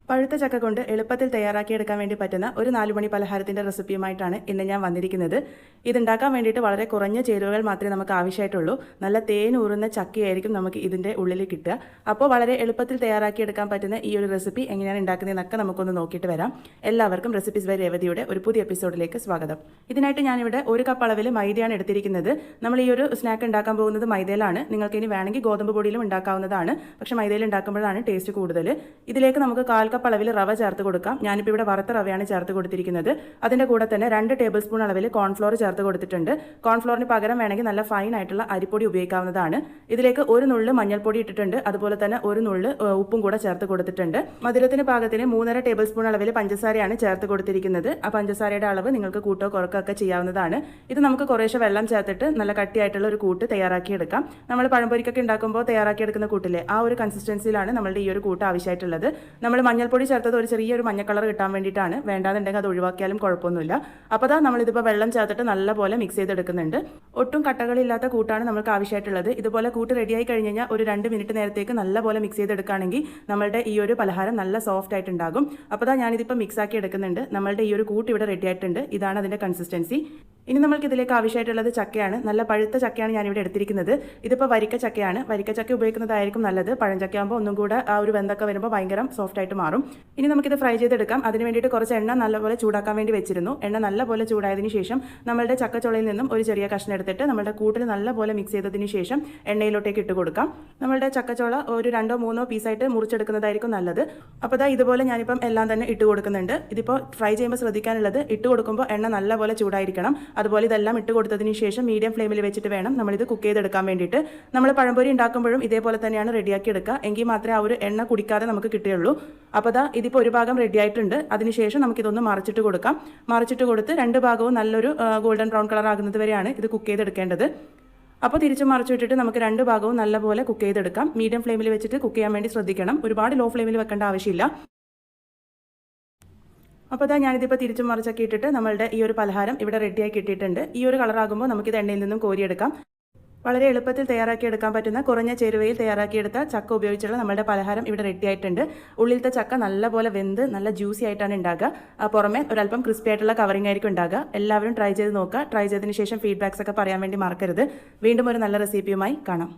പഴുത്ത ചക്ക കൊണ്ട് എളുപ്പത്തിൽ തയ്യാറാക്കിയെടുക്കാൻ വേണ്ടി പറ്റുന്ന ഒരു 4 മണി പലഹാരത്തിൻ്റെ റെസിപ്പിയുമായിട്ടാണ് ഇന്ന് ഞാൻ വന്നിരിക്കുന്നത്. ഇതുണ്ടാക്കാൻ വേണ്ടിയിട്ട് വളരെ കുറഞ്ഞ ചേരുവകൾ മാത്രമേ നമുക്ക് ആവശ്യമായിട്ടുള്ളൂ. നല്ല തേനൂറുന്ന ചക്കയായിരിക്കും നമുക്ക് ഇതിൻ്റെ ഉള്ളിൽ കിട്ടുക. അപ്പോൾ വളരെ എളുപ്പത്തിൽ തയ്യാറാക്കിയെടുക്കാൻ പറ്റുന്ന ഈ ഒരു റെസിപ്പി എങ്ങനെയാണ് ഉണ്ടാക്കുന്നതെന്നൊക്കെ നമുക്കൊന്ന് നോക്കിയിട്ട് വരാം. എല്ലാവർക്കും റെസിപ്പീസ് ബൈ രേവതിയുടെ ഒരു പുതിയ എപ്പിസോഡിലേക്ക് സ്വാഗതം. ഇതിനായിട്ട് ഞാനിവിടെ 1 കപ്പ് അളവിൽ മൈദയാണ് എടുത്തിരിക്കുന്നത്. നമ്മൾ ഈ ഒരു സ്നാക്ക് ഉണ്ടാക്കാൻ പോകുന്നത് മൈദയിലാണ്. നിങ്ങൾക്ക് ഇനി വേണമെങ്കിൽ ഗോതമ്പ് പൊടിയിലും ഉണ്ടാക്കാവുന്നതാണ്. പക്ഷേ മൈദയിൽ ഉണ്ടാക്കുമ്പോഴാണ് ടേസ്റ്റ് കൂടുതൽ. ഇതിലേക്ക് നമുക്ക് 1/4 കപ്പ് അളവിൽ റവ ചേർത്ത് കൊടുക്കാം. ഞാനിപ്പോൾ ഇവിടെ വറുത്ത റവയാണ് ചേർത്ത് കൊടുത്തിരിക്കുന്നത്. അതിൻ്റെ കൂടെ തന്നെ 2 ടേബിൾ സ്പൂൺ അളവിൽ കോൺഫ്ലോർ ചേർത്ത് കൊടുത്തിട്ടുണ്ട്. കോൺഫ്ലോറിന് പകരം വേണമെങ്കിൽ നല്ല ഫൈൻ ആയിട്ടുള്ള അരിപ്പൊടി ഉപയോഗിക്കാവുന്നതാണ്. ഇതിലേക്ക് 1 നുള്ള് മഞ്ഞൾപ്പൊടി ഇട്ടിട്ടുണ്ട്. അതുപോലെ തന്നെ 1 നുള്ള് ഉപ്പും കൂടെ ചേർത്ത് കൊടുത്തിട്ടുണ്ട്. മധുരത്തിന് പാകത്തിന് 3.5 ടേബിൾ സ്പൂൺ അളവിൽ പഞ്ചസാരയാണ് ചേർത്ത് കൊടുത്തിരിക്കുന്നത്. ആ പഞ്ചസാരയുടെ അളവ് നിങ്ങൾക്ക് കൂട്ടോ കുറക്കോ ഒക്കെ ചെയ്യാവുന്നതാണ്. ഇത് നമുക്ക് കുറേശ്ശെ വെള്ളം ചേർത്തിട്ട് നല്ല കട്ടിയായിട്ടുള്ള ഒരു കൂട്ട് തയ്യാറാക്കിയെടുക്കാം. നമ്മൾ പഴംപൊരിക്കൊക്കെ ഉണ്ടാക്കുമ്പോൾ തയ്യാറാക്കിയെടുക്കുന്ന കൂട്ടില്ലേ, ആ ഒരു കൺസിസ്റ്റൻസിയിലാണ് നമ്മളുടെ ഈ ഒരു കൂട്ട് ആവശ്യമായിട്ടുള്ളത്. നമ്മൾ മഞ്ഞൾപ്പൊടി ചേർത്തത് ഒരു ചെറിയൊരു മഞ്ഞ കളർ കിട്ടാൻ വേണ്ടിയിട്ടാണ്. വേണ്ടാന്നുണ്ടെങ്കിൽ അത് ഒഴിവാക്കിയാലും കുഴപ്പമൊന്നുമില്ല. അപ്പോൾ നമ്മളിതിപ്പോൾ വെള്ളം ചേർത്തിട്ട് നല്ലപോലെ മിക്സ് ചെയ്തെടുക്കുന്നുണ്ട്. ഒട്ടും കട്ടകളില്ലാത്ത കൂട്ടാണ് നമുക്ക് ആവശ്യമായിട്ടുള്ളത്. ഇതുപോലെ കൂട്ട് റെഡിയായി കഴിഞ്ഞ് കഴിഞ്ഞാൽ ഒരു 2 മിനിറ്റ് നേരത്തേക്ക് നല്ലപോലെ മിക്സ് ചെയ്തെടുക്കുകയാണെങ്കിൽ നമ്മളുടെ ഈ ഒരു പലഹാരം നല്ല സോഫ്റ്റ് ആയിട്ടുണ്ടാകും. അപ്പോൾ ഞാനിതിപ്പോൾ മിക്സ് ആക്കി എടുക്കുന്നുണ്ട്. നമ്മളുടെ ഈ ഒരു കൂട്ട് ഇവിടെ റെഡി ആയിട്ടുണ്ട്. ഇതാണ് അതിൻ്റെ കൺസിസ്റ്റൻസി. ഇനി നമ്മൾക്ക് ഇതിലേക്ക് ആവശ്യമായിട്ടുള്ളത് ചക്കയാണ്. നല്ല പഴുത്ത ചക്കയാണ് ഞാനിവിടെ എടുത്തിരിക്കുന്നത്. ഇതിപ്പോൾ വരിക്ക ചക്കയാണ്. വരിക്ക ചക്ക ഉപയോഗിക്കുന്നതായിരിക്കും നല്ലത്. പഴഞ്ചക്കയാകുമ്പോൾ ഒന്നും കൂടെ ആ ഒരു വെന്തൊക്കെ വരുമ്പോൾ ഭയങ്കര സോഫ്റ്റ് ആയിട്ട് മാറും. ഇനി നമുക്കിത് ഫ്രൈ ചെയ്തെടുക്കാം. അതിന് വേണ്ടിയിട്ട് കുറച്ച് എണ്ണ നല്ലപോലെ ചൂടാക്കാൻ വേണ്ടി വെച്ചിരുന്നു. എണ്ണ നല്ലപോലെ ചൂടായതിന് ശേഷം നമ്മളുടെ ചക്കച്ചുളയിൽ നിന്നും ഒരു ചെറിയ കഷ്ണം എടുത്തിട്ട് നമ്മളുടെ കൂട്ടിൽ നല്ലപോലെ മിക്സ് ചെയ്തതിന് ശേഷം എണ്ണയിലോട്ടേക്ക് ഇട്ട് കൊടുക്കാം. നമ്മളുടെ ചക്കച്ചുള ഒരു 2-3 പീസായിട്ട് മുറിച്ചെടുക്കുന്നതായിരിക്കും നല്ലത്. അപ്പോൾ ഇതുപോലെ ഞാനിപ്പം എല്ലാം തന്നെ ഇട്ട് കൊടുക്കുന്നുണ്ട്. ഇതിപ്പോൾ ഫ്രൈ ചെയ്യുമ്പോൾ ശ്രദ്ധിക്കാനുള്ളത്, ഇട്ട് കൊടുക്കുമ്പോൾ എണ്ണ നല്ലപോലെ ചൂടായിരിക്കണം. അതുപോലെ ഇതെല്ലാം ഇട്ട് കൊടുത്തതിന് ശേഷം മീഡിയം ഫ്ലെയിമിൽ വെച്ചിട്ട് വേണം നമ്മളിത് കുക്ക് ചെയ്തെടുക്കാൻ വേണ്ടിയിട്ട്. നമ്മൾ പഴംപൊരി ഉണ്ടാക്കുമ്പോഴും ഇതേപോലെ തന്നെയാണ് റെഡിയാക്കി എടുക്കുക. എങ്കിൽ മാത്രമേ ആ ഒരു എണ്ണ കുടിക്കാതെ നമുക്ക് കിട്ടുകയുള്ളൂ. അപ്പോൾ ഇതിപ്പോൾ ഒരു ഭാഗം റെഡി ആയിട്ടുണ്ട്. അതിനുശേഷം നമുക്കിതൊന്ന് മറിച്ചിട്ട് കൊടുക്കാം. മറിച്ചിട്ട് കൊടുത്ത് 2 ഭാഗവും നല്ലൊരു ഗോൾഡൻ ബ്രൗൺ കളർ ആകുന്നത് വരെയാണ് ഇത് കുക്ക് ചെയ്തെടുക്കേണ്ടത്. അപ്പോൾ തിരിച്ചു മറിച്ചു വിട്ടിട്ട് നമുക്ക് 2 ഭാഗവും നല്ലപോലെ കുക്ക് ചെയ്തെടുക്കാം. മീഡിയം ഫ്ലെയിമിൽ വെച്ചിട്ട് കുക്ക് ചെയ്യാൻ വേണ്ടി ശ്രദ്ധിക്കണം. ഒരുപാട് ലോ ഫ്ലെയിമിൽ വെക്കേണ്ട ആവശ്യമില്ല. അപ്പോൾ ഞാനിതിപ്പോൾ തിരിച്ചു മറിച്ചൊക്കെ ഇട്ടിട്ട് നമ്മളുടെ ഈ ഒരു പലഹാരം ഇവിടെ റെഡിയാക്കി ഇട്ടിട്ടുണ്ട്. ഈ ഒരു കളറാകുമ്പോൾ നമുക്കിത് എണ്ണയിൽ നിന്നും കോരിയെടുക്കാം. വളരെ എളുപ്പത്തിൽ തയ്യാറാക്കിയെടുക്കാൻ പറ്റുന്ന കുറഞ്ഞ ചേരുവയിൽ തയ്യാറാക്കിയെടുത്ത ചക്ക ഉപയോഗിച്ചുള്ള നമ്മുടെ പലഹാരം ഇവിടെ റെഡി ആയിട്ടുണ്ട്. ഉള്ളിലത്തെ ചക്ക നല്ലപോലെ വെന്ത് നല്ല ജ്യൂസി ആയിട്ടാണ് ഉണ്ടാകുക. പുറമെ ഒരല്പം ക്രിസ്പി ആയിട്ടുള്ള കവറിംഗ് ആയിരിക്കും ഉണ്ടാകുക. എല്ലാവരും ട്രൈ ചെയ്ത് നോക്കുക. ട്രൈ ചെയ്തതിന് ശേഷം ഫീഡ്ബാക്സ് ഒക്കെ പറയാൻ വേണ്ടി മറക്കരുത്. വീണ്ടും ഒരു നല്ല റെസിപ്പിയുമായി കാണാം.